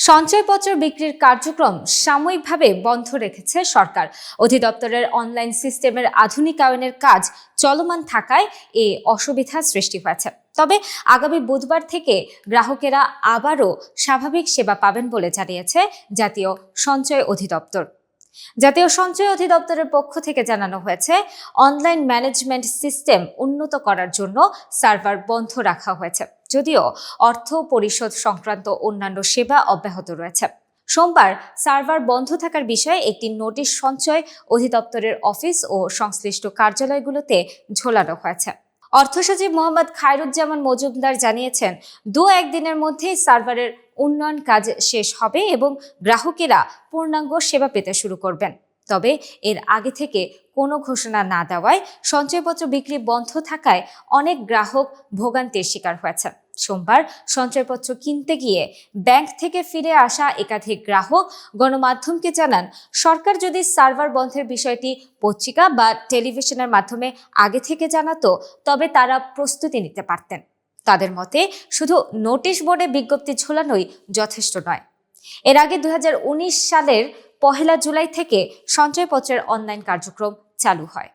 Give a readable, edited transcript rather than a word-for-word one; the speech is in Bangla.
সঞ্চয়পত্র বিক্রির কার্যক্রম সাময়িকভাবে বন্ধ রেখেছে সরকার। অধিদপ্তরের অনলাইন সিস্টেমের আধুনিকায়নের কাজ চলমান থাকায় এই অসুবিধা সৃষ্টি হয়েছে। তবে আগামী বুধবার থেকে গ্রাহকেরা আবারও স্বাভাবিক সেবা পাবেন বলে জানিয়েছে জাতীয় সঞ্চয় অধিদপ্তর। জাতীয় সঞ্চয় অধিদপ্তরের পক্ষ থেকে জানানো হয়েছে, অনলাইন ম্যানেজমেন্ট সিস্টেম উন্নত করার জন্য সার্ভার বন্ধ রাখা হয়েছে, যদিও অর্থ পরিশোধ সংক্রান্ত অন্যান্য সেবা অব্যাহত রয়েছে। সোমবার সার্ভার বন্ধ থাকার বিষয়ে একটি নোটিশ সঞ্চয় অধিদপ্তরের অফিস ও সংশ্লিষ্ট কার্যালয়গুলোতে ঝোলানো হয়েছে। অর্থ সচিব মোহাম্মদ খায়রুজ্জামান মজুমদার জানিয়েছেন, 2-1 দিনের মধ্যেই সার্ভারের উন্নয়ন কাজ শেষ হবে এবং গ্রাহকেরা পূর্ণাঙ্গ সেবা পেতে শুরু করবেন। তবে এর আগে থেকে কোনো ঘোষণা না দেওয়ায় সঞ্চয়পত্র বিক্রি বন্ধ থাকায় অনেক গ্রাহক ভোগান্তির শিকার হয়েছে। সোমবার সঞ্চয়পত্র কিনতে গিয়ে ব্যাংক থেকে ফিরে আসা একাধিক গ্রাহক গণমাধ্যমকে জানান, সরকার যদি সার্ভার বন্ধের বিষয়টি পত্রিকা বা টেলিভিশনের মাধ্যমে আগে থেকে জানাতো তবে তারা প্রস্তুতি নিতে পারতেন। তাদের মতে শুধু নোটিশ বোর্ডে বিজ্ঞপ্তি ঝোলানোই যথেষ্ট নয়। এর আগে 2019 সালের 1 জুলাই থেকে সঞ্চয়পত্রের অনলাইন কার্যক্রম চালু হয়।